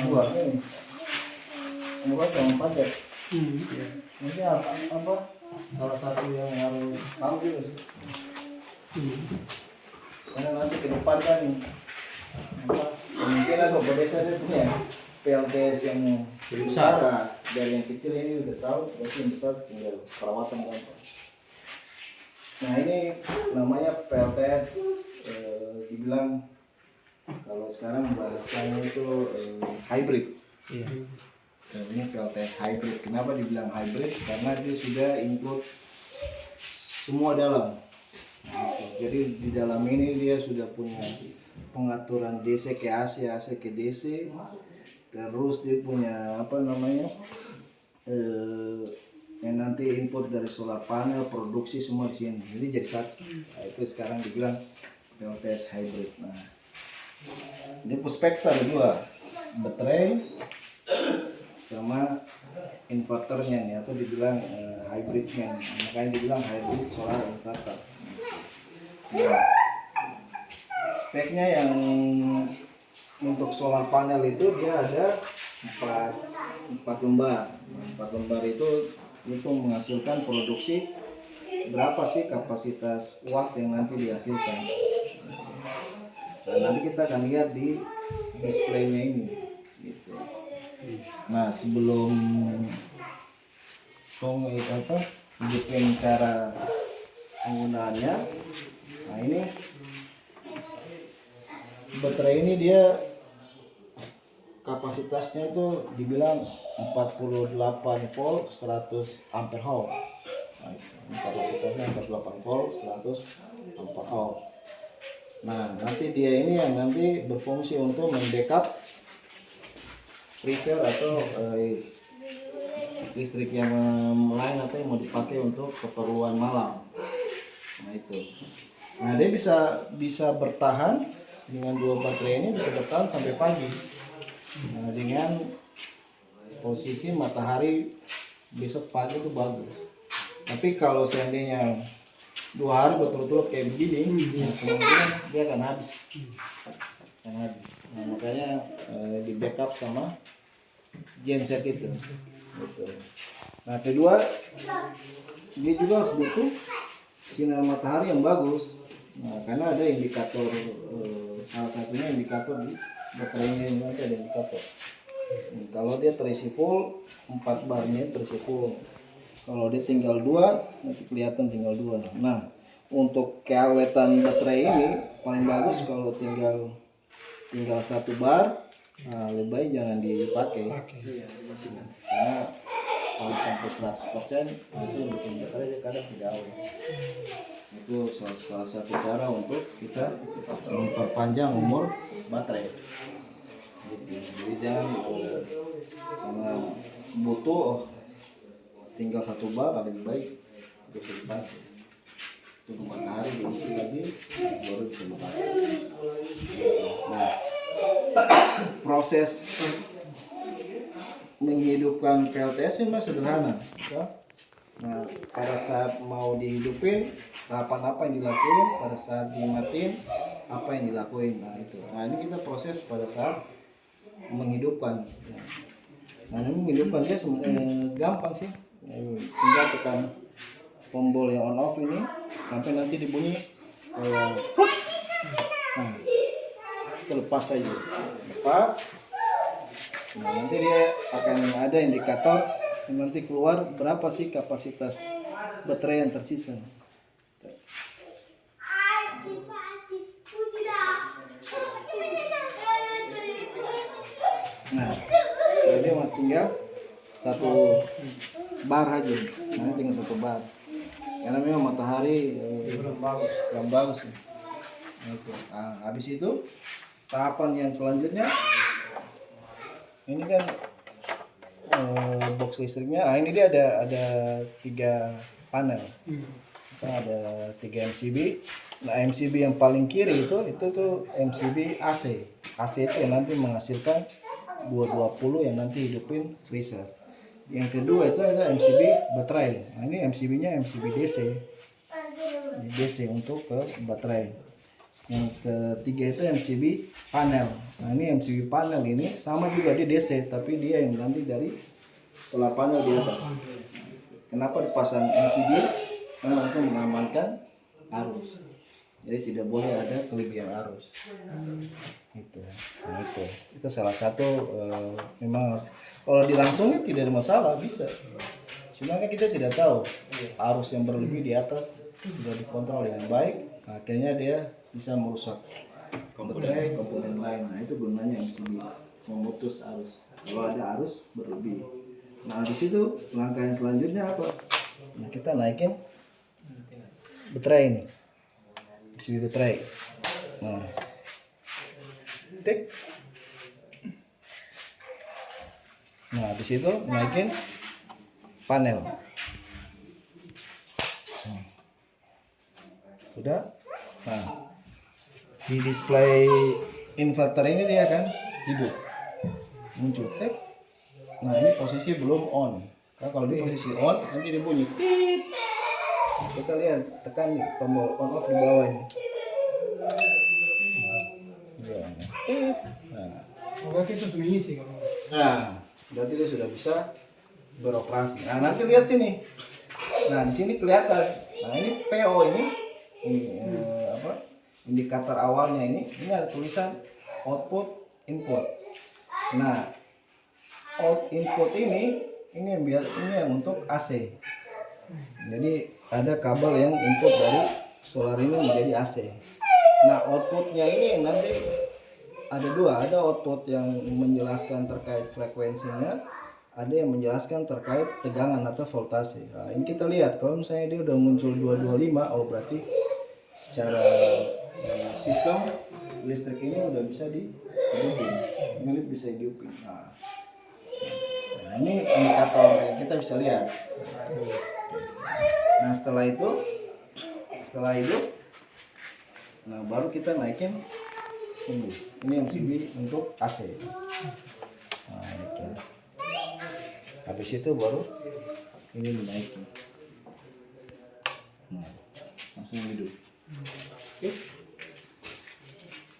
dua ini. Yang kosong paket. Ini apa? Salah satu yang harus tahu juga sih. Karena nanti ke depan kan kemungkinan kok desa dia punya PLTS yang besar, dari yang kecil ini udah tahu, berarti yang besar tinggal perawatan gampang. Nah ini namanya PLTS, dibilang kalau sekarang bahasanya itu hybrid. Iya. Dan ini PLTS hybrid. Kenapa dibilang hybrid? Karena dia sudah include semua dalam. Jadi di dalam ini dia sudah punya pengaturan DC ke AC, AC ke DC. Terus dia punya apa namanya? Yang nanti input dari solar panel, produksi semua di sini. Jadi jadi satu. Nah, itu sekarang dibilang PLTS hybrid. Nah, ini perspektif dua, baterai sama inverternya nih, atau dibilang hybridnya. Makanya dibilang hybrid solar inverter. Nah, speknya yang untuk solar panel itu dia ada 4 lembar. 4 lembar itu menghasilkan produksi berapa sih kapasitas watt yang nanti dihasilkan. Nah, nanti kita akan lihat di displaynya ini gitu. Nah sebelum bikin cara penggunaannya, nah ini baterai ini dia kapasitasnya itu dibilang 48 volt 100 ampere hour. Nah, ini kapasitasnya 48 volt 100 ampere hour. Nah nanti dia ini yang nanti berfungsi untuk membackup freezer atau listrik yang lain atau yang mau dipakai untuk keperluan malam. Nah itu. Nah dia bisa bertahan dengan 2 baterai ini, bisa bertahan sampai pagi. Nah, dengan posisi matahari besok pagi itu bagus. Tapi kalau seandainya 2 hari berturut-turut kayak begini, kemungkinan dia akan habis. Nah, makanya di backup sama genset itu. Gitu. Nah kedua, dia juga harus butuh sinar matahari yang bagus. Nah, karena ada indikator, salah satunya indikator di baterainya ini ada indikator. Kalau dia terisi full, 4 barnya terisi full. Kalau dia tinggal 2, nanti kelihatan tinggal 2. Nah, untuk keawetan baterai ini paling bagus kalau tinggal 1 bar. Nah, lebih baik jangan dipakai. Karena kalau sampai 100% itu bikin baterai dia kadang tidak awet. Itu salah satu cara untuk kita memperpanjang umur baterai. Jadi jangan karena butuh tinggal 1 bar, lebih baik untuk dipakai. Tunggu matahari diisi lagi baru bisa dipakai. Nah, proses menghidupkan PLTS ini sederhana. Nah, pada saat mau dihidupin, tahapan apa yang dilakuin, pada saat dimatiin, apa yang dilakuin. Nah itu. Nah ini kita proses pada saat menghidupkan. Nah ini menghidupkan dia gampang sih. Tinggal tekan tombol yang on off ini sampai nanti dibunyi kayak nah, kita lepas aja. Lepas. Nah nanti dia akan ada indikator yang nanti keluar berapa sih kapasitas baterai yang tersisa. Nah, jadi tinggal 1 bar aja. Nah, tinggal 1 bar. Karena memang matahari yang bagus. Nah, habis itu tahapan yang selanjutnya ini kan box listriknya. Nah, ini dia ada 3 panel. Ada 3 MCB. Nah, MCB yang paling kiri itu tuh MCB AC. AC itu yang nanti menghasilkan 220 yang nanti hidupin freezer. Yang kedua itu ada MCB baterai. Nah, ini MCB-nya MCB DC. DC untuk ke baterai. Yang ketiga itu MCB panel. Nah ini MCB panel ini sama juga di DC, tapi dia yang ganti dari solar panel di atas. Kenapa dipasang MCB? Karena untuk mengamankan arus. Jadi tidak boleh ada kelebihan arus. Itu. Nah, itu salah satu memang kalau dilangsungin tidak ada masalah, bisa. Cuma kan kita tidak tahu arus yang berlebih di atas tidak dikontrol dengan baik, akhirnya dia bisa merusak baterai komponen lain. Nah itu gunanya MCB, memutus arus kalau ada arus berlebih. Nah di situ langkah yang selanjutnya apa? Nah kita naikin baterai ini, MCB baterai. Nah tik. Nah di situ naikin panel. Sudah. Nah di display inverter ini dia kan hidup muncul tek. Nah ini posisi belum on. Nah, kalau di posisi on nanti dia bunyi tit. Kita lihat tekan tombol on off di bawah ini. Berarti itu sudah isi kalau. Nah berarti dia sudah bisa beroperasi. Nah nanti lihat sini. Nah di sini kelihatan. Nah ini PO ini apa? Indikator awalnya ini ada tulisan output input. Nah out input ini yang untuk AC. Jadi ada kabel yang input dari solar ini menjadi AC. Nah outputnya ini nanti ada dua, ada output yang menjelaskan terkait frekuensinya, ada yang menjelaskan terkait tegangan atau voltase. Nah, ini kita lihat kalau misalnya dia udah muncul 225, oh berarti secara sistem listrik ini udah bisa dihidupin, ini bisa dihidupin. Nah ini indikator yang kita bisa lihat. Nah setelah itu nah baru kita naikin ini MCB untuk AC. Nah, naikin. Habis itu baru ini dinaikin. Nah, langsung hidup. Oke.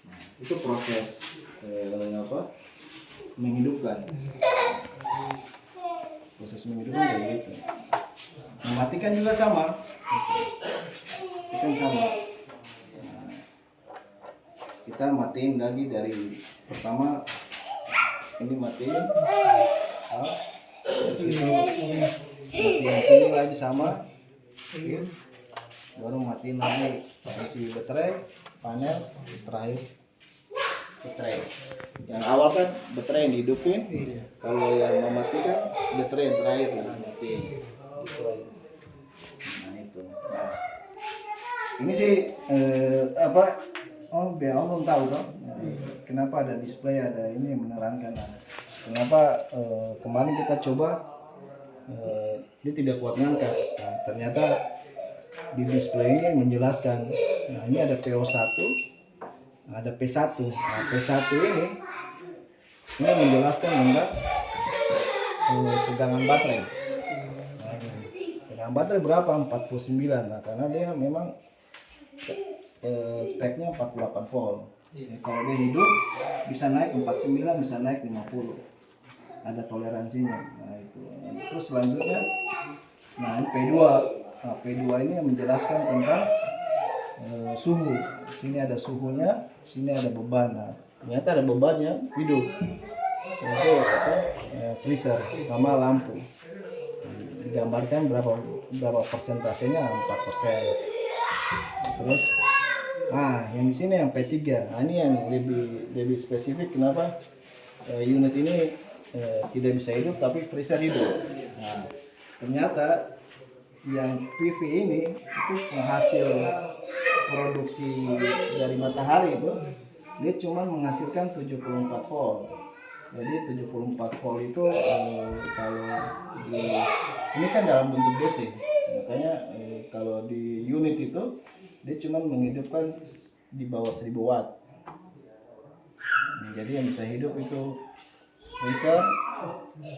Nah, itu proses menghidupkan. Proses menghidupkan kayak gitu. Mematikan juga sama. Itu sama. Nah, kita matiin lagi dari pertama ini matiin. Matiin sini lagi sama. Baru matiin lagi isi baterai, panel, terakhir baterai. Yang awal kan baterai yang dihidupin, kalau yang mematikan baterai yang terakhir matiin. Nah itu. Nah, ini sih biar orang belum tahu kan, kenapa ada display, ada ini menerangkan. Nah, kenapa kemarin kita coba dia tidak kuat ngangkat. Nah, ternyata di display ini menjelaskan. Nah ini ada PO1, ada P1. Nah P1 ini menjelaskan tentang tegangan baterai. Nah, tegangan baterai berapa? 49. Nah karena dia memang speknya 48 volt. Kalau dia hidup bisa naik 49, bisa naik 50. Ada toleransinya. Nah itu. Terus selanjutnya, nah ini P2. Nah, P2 ini yang menjelaskan tentang suhu. Sini ada suhunya, sini ada beban. Nah, ternyata ada bebannya hidup. Itu freezer sama lampu. Digambarkan berapa persentasenya, 4%. Terus yang di sini yang P3. Nah, ini yang lebih spesifik kenapa unit ini tidak bisa hidup tapi freezer hidup. Nah, ternyata yang PV ini itu penghasil produksi dari matahari itu dia cuma menghasilkan 74 volt. Jadi 74 volt itu kalau ini kan dalam bentuk DC, makanya kalau di unit itu dia cuma menghidupkan di bawah 1000 watt. Jadi yang bisa hidup itu freezer,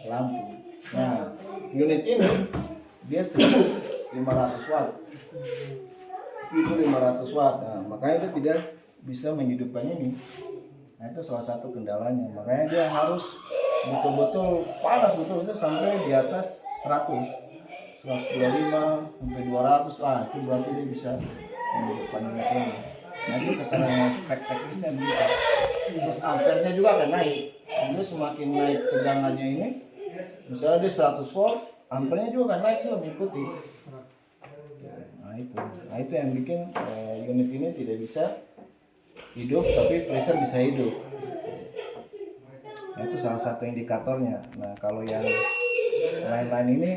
lampu. Nah unit ini dia 1500 watt. 1500 watt. Nah, makanya dia tidak bisa menghidupkan ini. Nah itu salah satu kendalanya, makanya dia harus betul-betul panas betul itu sampai di atas 125 sampai 200. Itu berarti dia bisa menghidupkan ini. Nah itu keterangan spek teknisnya bisa. Terus ampernya juga akan naik. Jadi semakin naik tegangannya ini, misalnya dia 100 volt, ampernya juga akan naik juga mengikuti. Nah itu yang bikin unit ini tidak bisa hidup, tapi freezer bisa hidup. Nah, itu salah satu indikatornya. Nah kalau yang lain-lain ini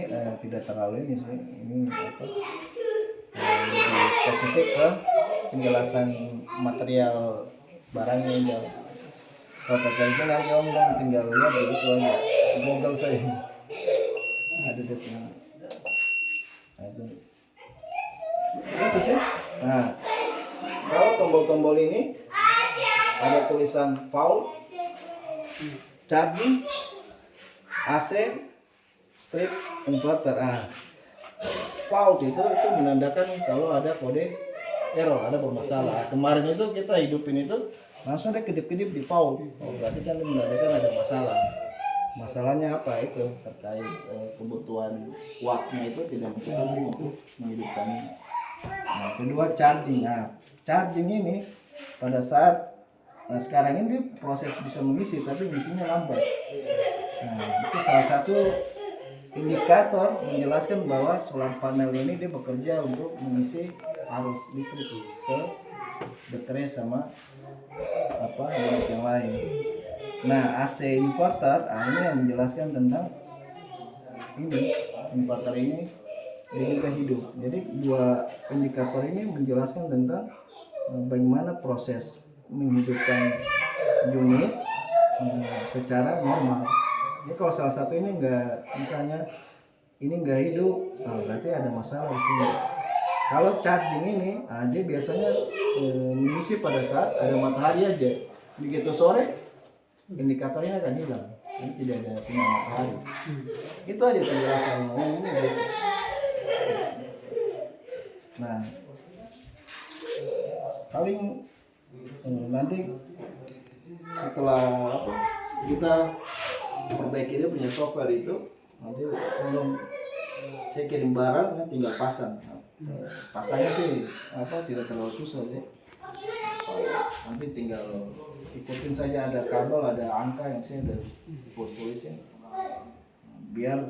tidak terlalu ini sih. Ini apa? Lebih spesifik ke penjelasan material barangnya aja. Kalau terkait nanti om kan tinggal lihat begitu aja. Google saya ada di sini. Nah itu sih. Nah kalau tombol-tombol ini ada tulisan fault, charging, AC, strip, inverter. Fault itu menandakan kalau ada kode error, ada bermasalah. Kemarin itu kita hidupin itu langsung dia kedip-kedip di fault. Berarti kan menandakan ada masalah. Masalahnya apa itu terkait kebutuhan wattnya itu tidak mencukupi untuk menghidupkannya. Nah, kedua charging. Charging ini pada saat sekarang ini proses bisa mengisi tapi ngisinya lambat. Nah, itu salah satu indikator menjelaskan bahwa solar panel ini dia bekerja untuk mengisi arus listrik ke baterai sama unit yang lain. Nah, AC inverter, ini yang menjelaskan tentang ini inverter ini dia juga hidup. Jadi dua indikator ini menjelaskan tentang bagaimana proses menghidupkan unit secara normal. Jadi kalau salah satu ini misalnya ini nggak hidup, berarti ada masalah di sini. Kalau charging ini, dia biasanya mengisi pada saat ada matahari aja. Begitu sore, indikatornya akan hilang. Ini tidak ada sinar matahari. Itu aja penjelasannya. Nah, paling nanti setelah kita perbaiki dia punya software itu, nanti kalau saya kirim barang tinggal pasang. Pasangnya sih tidak terlalu susah ya. Nanti tinggal ikutin saja, ada kabel, ada angka yang saya udah tulis-tulisin biar